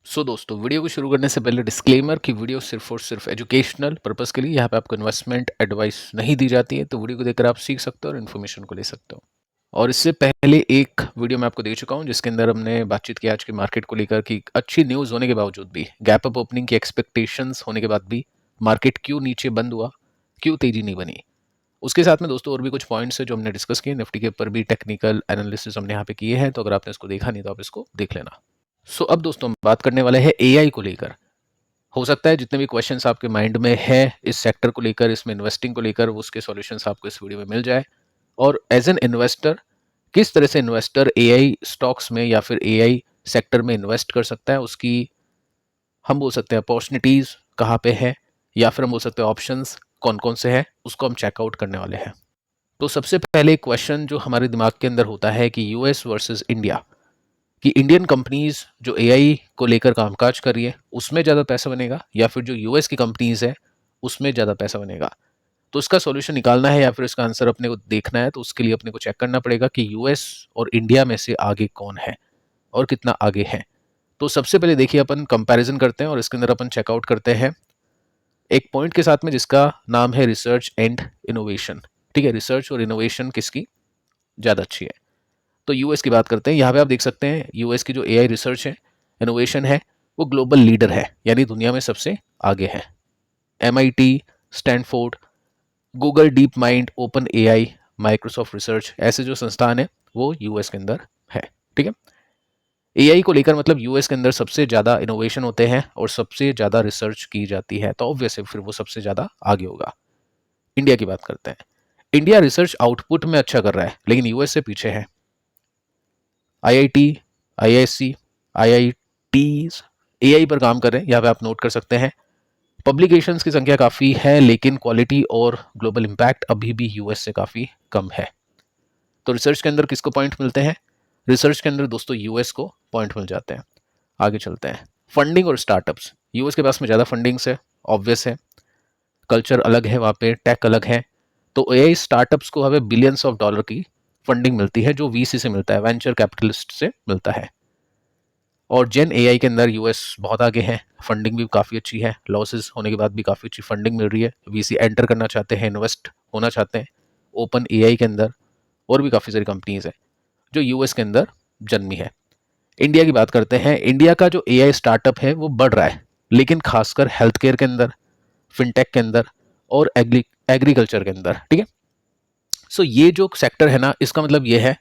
दोस्तों, वीडियो को शुरू करने से पहले डिस्क्लेमर कि वीडियो सिर्फ और सिर्फ एजुकेशनल पर्पस के लिए, यहाँ पे आपको इन्वेस्टमेंट एडवाइस नहीं दी जाती है। तो वीडियो को देखकर आप सीख सकते हो और इन्फॉर्मेशन को ले सकते हो। और इससे पहले एक वीडियो मैं आपको दे चुका हूँ जिसके अंदर हमने बातचीत की आज के मार्केट को लेकर कि अच्छी न्यूज़ होने के बावजूद भी, गैप अप ओपनिंग की एक्सपेक्टेशंस होने के बाद भी मार्केट क्यों नीचे बंद हुआ, क्यों तेजी नहीं बनी। उसके साथ में दोस्तों और भी कुछ पॉइंट्स है जो हमने डिस्कस किए। निफ्टी के ऊपर भी टेक्निकल एनालिसिस हमने यहाँ पे किए हैं, तो अगर आपने इसको देखा नहीं तो आप इसको देख लेना। अब दोस्तों हम बात करने वाले हैं एआई को लेकर। हो सकता है जितने भी क्वेश्चंस आपके माइंड में है इस सेक्टर को लेकर, इसमें इन्वेस्टिंग को लेकर, उसके सॉल्यूशंस आपको इस वीडियो में मिल जाए। और एज एन इन्वेस्टर किस तरह से इन्वेस्टर एआई स्टॉक्स में या फिर एआई सेक्टर में इन्वेस्ट कर सकता है, उसकी हम बोल सकते हैं अपॉर्चुनिटीज कहाँ पे है, या फिर हम बोल सकते हैं ऑप्शंस कौन कौन से हैं, उसको हम चेकआउट करने वाले हैं। तो सबसे पहले क्वेश्चन जो हमारे दिमाग के अंदर होता है कि यूएस वर्सेस इंडिया, कि इंडियन कंपनीज जो एआई को लेकर कामकाज कर रही है उसमें ज़्यादा पैसा बनेगा या फिर जो यूएस की कंपनीज है उसमें ज़्यादा पैसा बनेगा। तो इसका सॉल्यूशन निकालना है या फिर इसका आंसर अपने को देखना है, तो उसके लिए अपने को चेक करना पड़ेगा कि यूएस और इंडिया में से आगे कौन है और कितना आगे है। तो सबसे पहले देखिए अपन कंपैरिजन करते हैं और इसके अंदर अपन चेकआउट करते हैं एक पॉइंट के साथ में जिसका नाम है रिसर्च एंड इनोवेशन। ठीक है, रिसर्च और इनोवेशन किसकी ज़्यादा अच्छी है। तो यूएस की बात करते हैं। यहाँ पे आप देख सकते हैं यूएस की जो एआई रिसर्च है, इनोवेशन है, वो ग्लोबल लीडर है, यानी दुनिया में सबसे आगे है। MIT, Stanford, Google deep mind, open AI, Microsoft research, ऐसे जो संस्थान है वो यूएस के अंदर है। ठीक है, एआई को लेकर मतलब यूएस के अंदर सबसे ज़्यादा इनोवेशन होते हैं और सबसे ज़्यादा रिसर्च की जाती है, तो ऑब्वियस है फिर वो सबसे ज़्यादा आगे होगा। इंडिया की बात करते हैं। इंडिया रिसर्च आउटपुट में अच्छा कर रहा है लेकिन यूएस से पीछे है। आईआईटी, आईआईएससी, आईआईटीज एआई पर काम कर रहे हैं, यहाँ पे आप नोट कर सकते हैं। पब्लिकेशंस की संख्या काफ़ी है लेकिन क्वालिटी और ग्लोबल इम्पैक्ट अभी भी यूएस से काफ़ी कम है। तो रिसर्च के अंदर किसको पॉइंट मिलते हैं? रिसर्च के अंदर दोस्तों यूएस को पॉइंट मिल जाते हैं। आगे चलते हैं। फंडिंग और स्टार्टअप्स, यूएस के पास में ज़्यादा फंडिंग्स है, ऑब्वियस है। कल्चर अलग है वहाँ पे, टेक अलग है। तो एआई स्टार्टअप्स को हमें बिलियंस ऑफ डॉलर की फंडिंग मिलती है जो वीसी से मिलता है, वेंचर कैपिटलिस्ट से मिलता है। और जेन एआई के अंदर यूएस बहुत आगे है, फंडिंग भी काफ़ी अच्छी है, लॉसेस होने के बाद भी काफ़ी अच्छी फंडिंग मिल रही है। वीसी एंटर करना चाहते हैं, इन्वेस्ट होना चाहते हैं ओपन एआई के अंदर, और भी काफ़ी सारी कंपनीज है जो यूएस के अंदर जन्मी है। इंडिया की बात करते हैं। इंडिया का जो एआई स्टार्टअप है वो बढ़ रहा है, लेकिन खासकर हेल्थ केयर के अंदर, फिनटेक के अंदर और एग्रीकल्चर के अंदर। ठीक है, ये जो सेक्टर है ना, इसका मतलब ये है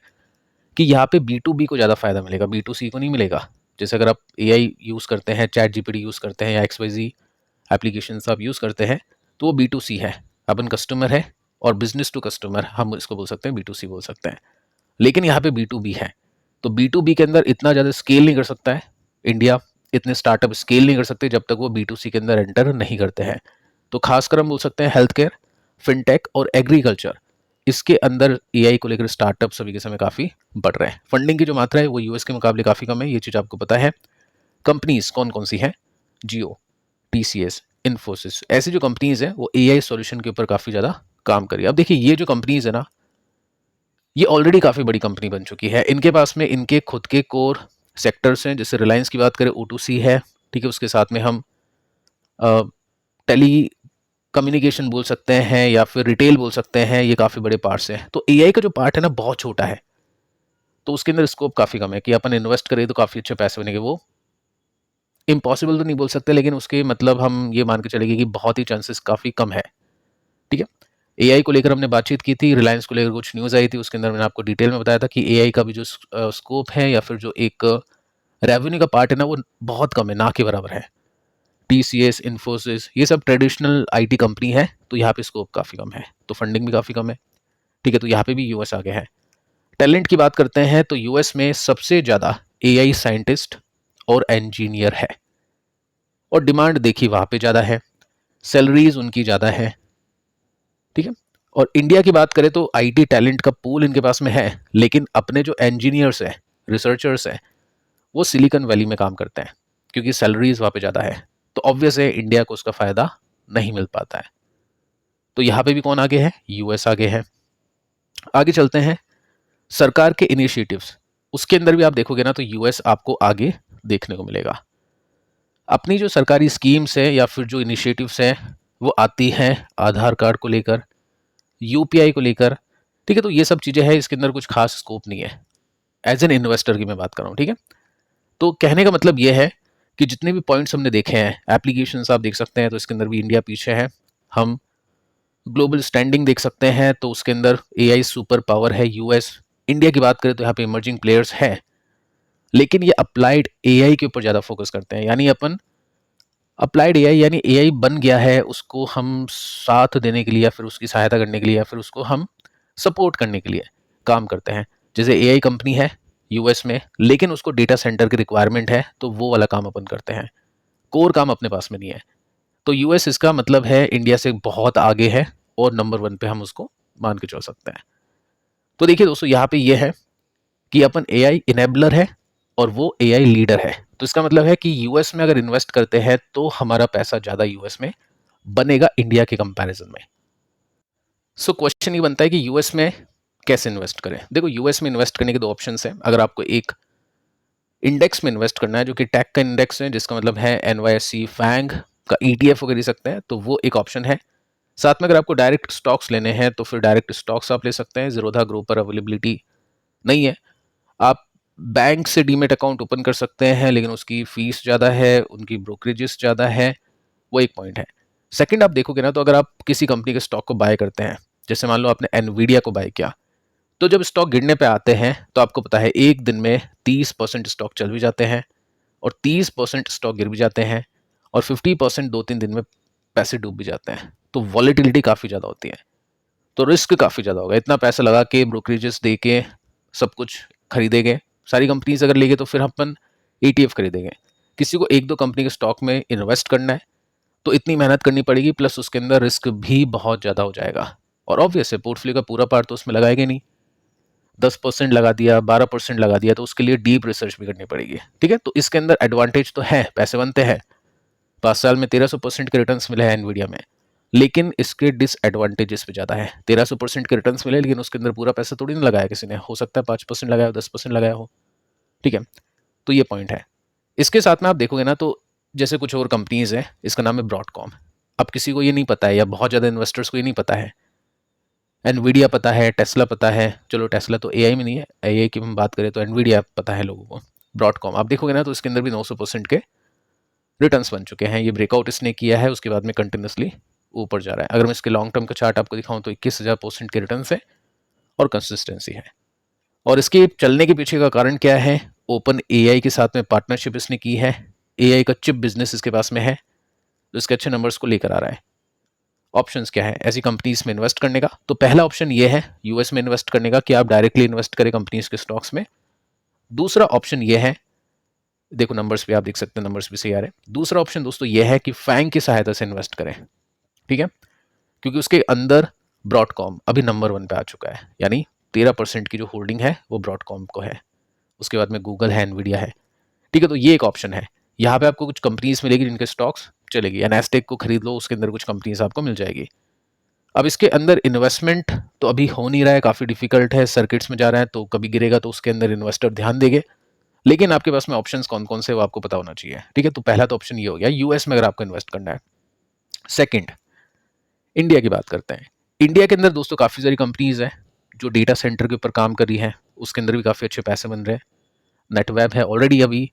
कि यहाँ पे बी टू बी को ज़्यादा फायदा मिलेगा, बी टू सी को नहीं मिलेगा। जैसे अगर आप एआई यूज़ करते हैं, चैट जीपीटी यूज़ करते हैं या एक्सवाईजी एप्लीकेशन आप यूज़ करते हैं, तो वो बी टू सी है, अपन कस्टमर है, और बिजनेस टू कस्टमर हम इसको बोल सकते हैं, बी टू सी बोल सकते हैं। लेकिन यहाँ पे बी टू बी है, तो बी टू बी के अंदर इतना ज़्यादा स्केल नहीं कर सकता है इंडिया, इतने स्टार्टअप स्केल नहीं कर सकते जब तक वो बी टू सी के अंदर एंटर नहीं करते हैं। तो खासकर हम बोल सकते हैं हेल्थ केयर, फिनटेक और एग्रीकल्चर, इसके अंदर एआई को लेकर स्टार्टअप अभी के समय काफ़ी बढ़ रहे हैं। फंडिंग की जो मात्रा है वो यूएस के मुकाबले काफ़ी कम है, ये चीज़ आपको पता है। कंपनीज कौन कौन सी हैं? जियो, टीसीएस, इन्फोसिस, ऐसी जो कंपनीज हैं वो एआई सॉल्यूशन के ऊपर काफ़ी ज़्यादा काम कर रही है। अब देखिए ये जो कंपनीज है ना, ये ऑलरेडी काफ़ी बड़ी कंपनी बन चुकी है। इनके पास में इनके खुद के कोर सेक्टर्स हैं, जैसे रिलायंस की बात करें O2C है। ठीक है, उसके साथ में हम टेली कम्युनिकेशन बोल सकते हैं या फिर रिटेल बोल सकते हैं, ये काफ़ी बड़े पार्ट्स हैं। तो एआई का जो पार्ट है ना बहुत छोटा है, तो उसके अंदर स्कोप काफ़ी कम है कि अपन इन्वेस्ट करें तो काफ़ी अच्छे पैसे बनेंगे। वो इम्पॉसिबल तो नहीं बोल सकते, लेकिन उसके मतलब हम ये मान के चलेंगे कि बहुत ही चांसेस काफ़ी कम है। ठीक है, एआई को लेकर हमने बातचीत की थी, रिलायंस को लेकर कुछ न्यूज़ आई थी, उसके अंदर मैंने आपको डिटेल में बताया था कि एआई का भी जो स्कोप है या फिर जो एक रेवेन्यू का पार्ट है ना, वो बहुत कम है, ना के बराबर है। टीसीएस, इन्फोसिस, ये सब ट्रेडिशनल आईटी कंपनी है, तो यहाँ पे स्कोप काफ़ी कम है, तो फंडिंग भी काफ़ी कम है। ठीक है, तो यहाँ पे भी यूएस आगे है। टैलेंट की बात करते हैं तो यूएस में सबसे ज़्यादा एआई साइंटिस्ट और इंजीनियर है, और डिमांड देखिए वहाँ पे ज़्यादा है, सैलरीज उनकी ज़्यादा है। ठीक है, और इंडिया की बात करें तो आईटी टैलेंट का पूल इनके पास में है, लेकिन अपने जो इंजीनियर्स हैं, रिसर्चर्स हैं, वो सिलिकॉन वैली में काम करते हैं क्योंकि सैलरीज वहाँ पे ज़्यादा है। तो ऑब्वियस है इंडिया को उसका फ़ायदा नहीं मिल पाता है। तो यहाँ पे भी कौन आगे है? यूएस आगे है। आगे चलते हैं सरकार के इनिशिएटिव्स, उसके अंदर भी आप देखोगे ना तो यूएस आपको आगे देखने को मिलेगा। अपनी जो सरकारी स्कीम्स है या फिर जो इनिशिएटिव्स हैं वो आती हैं आधार कार्ड को लेकर, यूपीआई को लेकर, ठीक है। तो ये सब चीज़ें हैं, इसके अंदर कुछ खास स्कोप नहीं है। एज एन इन्वेस्टर की मैं बात कर रहा हूँ, ठीक है। तो कहने का मतलब ये है कि जितने भी पॉइंट्स हमने देखे हैं, एप्लीकेशंस आप देख सकते हैं तो इसके अंदर भी इंडिया पीछे है। हम ग्लोबल स्टैंडिंग देख सकते हैं तो उसके अंदर एआई सुपर पावर है यूएस। इंडिया की बात करें तो यहाँ पे इमर्जिंग प्लेयर्स है, लेकिन ये अप्लाइड एआई के ऊपर ज़्यादा फोकस करते हैं। यानी अपन अप्लाइड एआई यानी एआई बन गया है, उसको हम साथ देने के लिए या फिर उसकी सहायता करने के लिए या फिर उसको हम सपोर्ट करने के लिए काम करते हैं। जैसे एआई कंपनी है यूएस में, लेकिन उसको डेटा सेंटर की रिक्वायरमेंट है तो वो वाला काम अपन करते हैं, कोर काम अपने पास में नहीं है। तो यूएस इसका मतलब है इंडिया से बहुत आगे है और नंबर 1 पे हम उसको मान के चल सकते हैं। तो देखिए दोस्तों, यहाँ पे ये है कि अपन एआई इनेबलर है और वो एआई लीडर है। तो इसका मतलब है कि यूएस में अगर इन्वेस्ट करते हैं तो हमारा पैसा ज़्यादा यूएस में बनेगा इंडिया के कंपैरिजन में। सो क्वेश्चन ये बनता है कि यूएस में कैसे इन्वेस्ट करें। देखो, यूएस में इन्वेस्ट करने के दो ऑप्शंस हैं। अगर आपको एक इंडेक्स में इन्वेस्ट करना है जो कि टेक का इंडेक्स है, जिसका मतलब है एनवाईएसई फैंग का ईटीएफ खरीद सकते हैं, तो वो एक ऑप्शन है। साथ में अगर आपको डायरेक्ट स्टॉक्स लेने हैं तो फिर डायरेक्ट स्टॉक्स आप ले सकते हैं। जीरोधा ग्रुप पर अवेलेबिलिटी नहीं है। आप बैंक से डीमेट अकाउंट ओपन कर सकते हैं, लेकिन उसकी फीस ज़्यादा है, उनकी ब्रोकरेजेस ज़्यादा है, वो एक पॉइंट है। सेकंड, आप देखोगे ना तो अगर आप किसी कंपनी के स्टॉक को बाय करते हैं, जैसे मान लो आपने एनवीडिया को बाय किया, तो जब स्टॉक गिरने पे आते हैं तो आपको पता है एक दिन में 30% स्टॉक चल भी जाते हैं और 30% स्टॉक गिर भी जाते हैं और 50% 2-3 दिन में पैसे डूब भी जाते हैं। तो वॉलेटिलिटी काफ़ी ज़्यादा होती है, तो रिस्क काफ़ी ज़्यादा होगा। इतना पैसा लगा के ब्रोकरेजेस दे के सब कुछ खरीदेंगे, सारी कंपनीज अगर लेंगे तो फिर अपन ईटीएफ खरीदेंगे। किसी को एक दो कंपनी के स्टॉक में इन्वेस्ट करना है तो इतनी मेहनत करनी पड़ेगी, प्लस उसके अंदर रिस्क भी बहुत ज़्यादा हो जाएगा। और ऑब्वियस है, पोर्टफोलियो का पूरा पार्ट तो उसमें लगाएंगे नहीं। 10% लगा दिया, 12% लगा दिया, तो उसके लिए डीप रिसर्च भी करनी पड़ेगी, ठीक है। तो इसके अंदर एडवांटेज तो है, पैसे बनते हैं। 5 साल में 1300% के रिटर्न्स मिले हैं एनवीडिया में, लेकिन इसके डिसएडवांटेजेस भी ज़्यादा है। 1300% के रिटर्न्स मिले, लेकिन उसके अंदर पूरा पैसा थोड़ी ना लगाया किसी ने, हो सकता है 5% लगाया हो, 10% लगाया हो, ठीक है। तो ये पॉइंट है। इसके साथ में आप देखोगे ना तो जैसे कुछ और कंपनीज है, इसका नाम है ब्रॉडकॉम। अब किसी को ये नहीं पता है या बहुत ज़्यादा इन्वेस्टर्स को ये नहीं पता है। एनवीडिया पता है, टेस्ला पता है, चलो टेस्ला तो एआई में नहीं है, एआई की हम बात करें तो एनवीडिया पता है लोगों को। ब्रॉडकॉम आप देखोगे ना तो इसके अंदर भी 900% के रिटर्न्स बन चुके हैं। ये ब्रेकआउट इसने किया है, उसके बाद में कंटिन्यूसली ऊपर जा रहा है। अगर मैं इसके लॉन्ग टर्म का चार्ट आपको दिखाऊं तो 21,000% के रिटर्न है और कंसिस्टेंसी है। और इसके चलने के पीछे का कारण क्या है? ओपन एआई के साथ में पार्टनरशिप इसने की है। एआई का चिप बिजनेस इसके पास में है, तो इसके अच्छे नंबर्स को लेकर आ रहा है। ऑप्शंस क्या है ऐसी कंपनीज में इन्वेस्ट करने का? तो पहला ऑप्शन ये है यूएस में इन्वेस्ट करने का, कि आप डायरेक्टली इन्वेस्ट करें कंपनीज के स्टॉक्स में। दूसरा ऑप्शन ये है, देखो नंबर्स भी आप देख सकते हैं, नंबर्स भी सही आ रहे हैं। दूसरा ऑप्शन दोस्तों ये है कि फैंग की सहायता से इन्वेस्ट करें, ठीक है, क्योंकि उसके अंदर ब्रॉडकॉम अभी नंबर 1 पे आ चुका है, यानी 13% की जो होल्डिंग है वो ब्रॉडकॉम को है। उसके बाद में गूगल है, एनवीडिया है, ठीक है। तो ये एक ऑप्शन है। यहाँ पे आपको कुछ कंपनीज मिलेगी जिनके स्टॉक्स चलेगी, या नैस्डैक को खरीद लो, उसके अंदर कुछ कंपनीज आपको मिल जाएगी। अब इसके अंदर इन्वेस्टमेंट तो अभी हो नहीं रहा है, काफ़ी डिफिकल्ट है, सर्किट्स में जा रहा है, तो कभी गिरेगा तो उसके अंदर इन्वेस्टर ध्यान देंगे। लेकिन आपके पास में ऑप्शंस कौन कौन से वो आपको पता होना चाहिए, ठीक है। तो पहला तो ऑप्शन ये हो गया यूएस में अगर आपको इन्वेस्ट करना है। सेकंड, इंडिया की बात करते हैं। इंडिया के अंदर दोस्तों काफ़ी सारी कंपनीज हैं जो डेटा सेंटर के ऊपर काम कर रही है, उसके अंदर भी काफ़ी अच्छे पैसे बन रहे हैं। नेटवेब है, ऑलरेडी अभी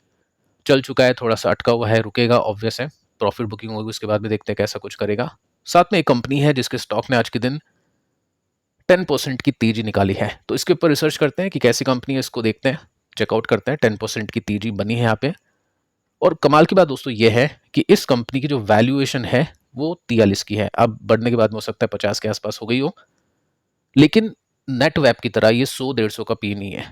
चल चुका है, थोड़ा सा अटका हुआ है, रुकेगा, ऑब्वियस है, प्रॉफिट बुकिंग होगी, उसके बाद में देखते हैं कैसा कुछ करेगा। साथ में एक कंपनी है जिसके स्टॉक ने आज के दिन 10% की तेजी निकाली है, तो इसके ऊपर रिसर्च करते हैं कि कैसी कंपनी है, इसको देखते हैं, चेकआउट करते हैं। 10% की तेजी बनी है यहाँ पे। और कमाल की बात दोस्तों ये है कि इस कंपनी की जो वैल्यूएशन है वो 43 की है। अब बढ़ने के बाद में हो सकता है 50 के आसपास हो गई हो, लेकिन नेटवेब की तरह ये 100-150 का पी नहीं है,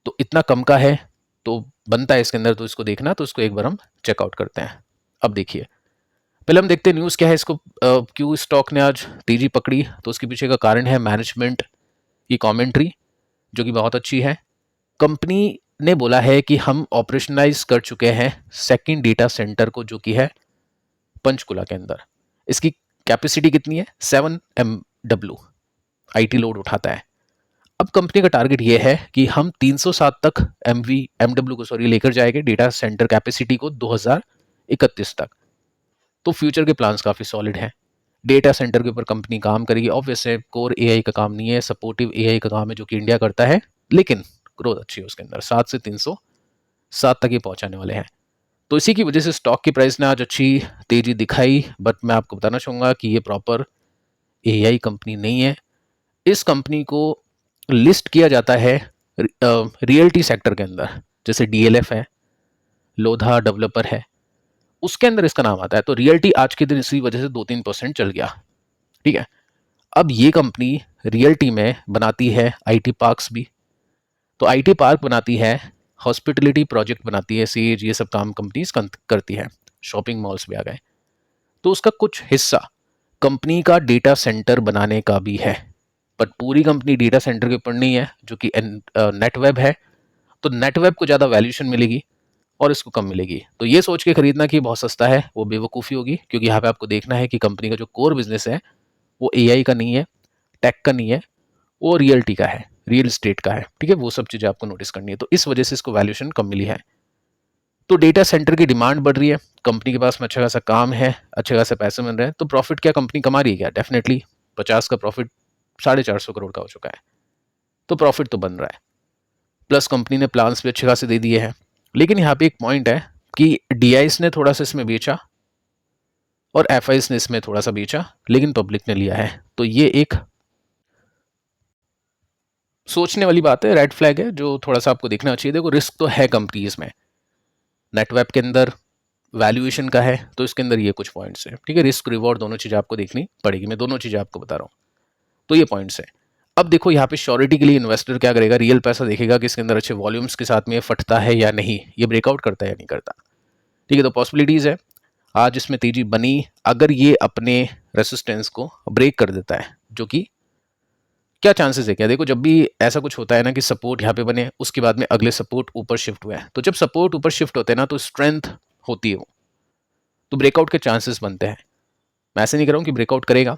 तो इतना कम का है, तो बनता है इसके अंदर, तो इसको देखना, तो इसको एक बार हम चेकआउट करते हैं। अब देखिए, पहले हम देखते हैं न्यूज़ क्या है, इसको क्यों स्टॉक ने आज तेजी पकड़ी। तो उसके पीछे का कारण है मैनेजमेंट की कमेंट्री, जो कि बहुत अच्छी है। कंपनी ने बोला है कि हम ऑपरेशनलाइज कर चुके हैं सेकंड डेटा सेंटर को, जो कि है पंचकुला के अंदर। इसकी कैपेसिटी कितनी है? 7 MW आईटी लोड उठाता है। अब कंपनी का टारगेट ये है कि हम 307 तक MW को लेकर जाएंगे डेटा सेंटर कैपेसिटी को 31 तक। तो फ्यूचर के प्लान्स काफ़ी सॉलिड हैं। डेटा सेंटर के ऊपर कंपनी काम करेगी। ऑब्वियस है, कोर एआई का काम नहीं है, सपोर्टिव एआई का काम है जो कि इंडिया करता है, लेकिन ग्रोथ अच्छी है उसके अंदर। 7 से 307 तक ये पहुंचाने वाले हैं। तो इसी की वजह से स्टॉक की प्राइस ने आज अच्छी तेजी दिखाई। बट मैं आपको बताना चाहूँगा कि ये प्रॉपर एआई कंपनी नहीं है। इस कंपनी को लिस्ट किया जाता है रियल्टी सेक्टर के अंदर, जैसे डीएलएफ है, लोधा डेवलपर है, उसके अंदर इसका नाम आता है। तो रियल्टी आज के दिन इसी वजह से 2-3% चल गया। ठीक है, अब ये कंपनी रियल्टी में बनाती है आईटी पार्क्स भी। तो आईटी पार्क बनाती है, हॉस्पिटलिटी प्रोजेक्ट बनाती है, सीएज, ये सब काम कंपनीज करती है। शॉपिंग मॉल्स भी आ गए। तो उसका कुछ हिस्सा कंपनी का डेटा सेंटर बनाने का भी है। बट पूरी कंपनी डेटा सेंटर के ऊपर नहीं है, जो कि नेटवेब है। तो नेटवेब को ज़्यादा वैल्यूएशन मिलेगी और इसको कम मिलेगी। तो ये सोच के खरीदना कि बहुत सस्ता है, वो बेवकूफ़ी होगी, क्योंकि यहाँ पे आपको देखना है कि कंपनी का जो कोर बिजनेस है वो एआई का नहीं है, टेक का नहीं है, वो रियल्टी का है, रियल एस्टेट का है। ठीक है, वो सब चीज़ें आपको नोटिस करनी है। तो इस वजह से इसको वैल्यूएशन कम मिली है। तो डेटा सेंटर की डिमांड बढ़ रही है, कंपनी के पास में अच्छा खासा काम है, अच्छे खासे पैसे मिल रहे हैं। तो प्रॉफिट क्या कंपनी कमा रही है क्या? डेफिनेटली 50 का प्रॉफिट 450 करोड़ का हो चुका है। तो प्रॉफिट तो बन रहा है, प्लस कंपनी ने प्लान्स भी अच्छे खासे दे दिए हैं। लेकिन यहाँ पे एक पॉइंट है कि डीआईस ने थोड़ा सा इसमें बेचा और एफआईस ने इसमें थोड़ा सा बेचा, लेकिन पब्लिक ने लिया है। तो ये एक सोचने वाली बात है, रेड फ्लैग है, जो थोड़ा सा आपको देखना चाहिए। देखो, रिस्क तो है कंपनीज में, नेटवेब के अंदर वैल्यूएशन का है, तो इसके अंदर ये कुछ पॉइंट्स हैं। ठीक है, रिस्क रिवॉर्ड दोनों चीज़ें आपको देखनी पड़ेगी। मैं दोनों चीज़ें आपको बता रहा हूँ। तो ये पॉइंट्स हैं। अब देखो, यहाँ पे श्योरिटी के लिए इन्वेस्टर क्या करेगा? रियल पैसा देखेगा कि इसके अंदर अच्छे वॉल्यूम्स के साथ में ये फटता है या नहीं, ये ब्रेकआउट करता है या नहीं करता। ठीक है, तो पॉसिबिलिटीज़ है। आज इसमें तेजी बनी, अगर ये अपने रेसिस्टेंस को ब्रेक कर देता है, जो कि क्या चांसेस है क्या? देखो, जब भी ऐसा कुछ होता है ना कि सपोर्ट यहाँ पे बने, उसके बाद में अगले सपोर्ट ऊपर शिफ्ट हुआ है, तो जब सपोर्ट ऊपर शिफ्ट होते हैं ना, तो स्ट्रेंथ होती है वो, तो ब्रेकआउट के चांसेस बनते हैं। मैं ऐसे नहीं कर रहा हूँ कि ब्रेकआउट करेगा,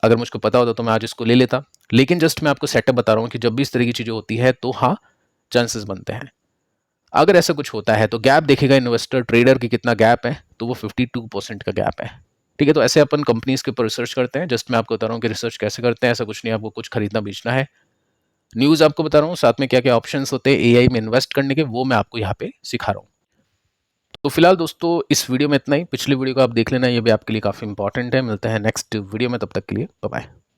अगर मुझको पता होता तो मैं आज इसको ले लेता, लेकिन जस्ट मैं आपको सेटअप बता रहा हूँ कि जब भी इस तरह की चीज़ें होती है तो हाँ, चांसेस बनते हैं। अगर ऐसा कुछ होता है तो गैप देखेगा इन्वेस्टर ट्रेडर की, कितना गैप है, तो वो 52% का गैप है। ठीक है, तो ऐसे अपन कंपनीज के ऊपर रिसर्च करते हैं। जस्ट मैं आपको बता रहा हूँ कि रिसर्च कैसे करते हैं, ऐसा कुछ नहीं, आपको कुछ खरीदना बेचना है। न्यूज़ आपको बता रहा हूँ, साथ में क्या क्या ऑप्शंस होते हैं एआई में इन्वेस्ट करने के, वो मैं आपको यहाँ पे सिखा रहा हूँ। तो फिलहाल दोस्तों, इस वीडियो में इतना ही। पिछली वीडियो को आप देख लेना, ये भी आपके लिए काफ़ी इंपॉर्टेंट है। मिलते हैं नेक्स्ट वीडियो में, तब तक के लिए बाय बाय।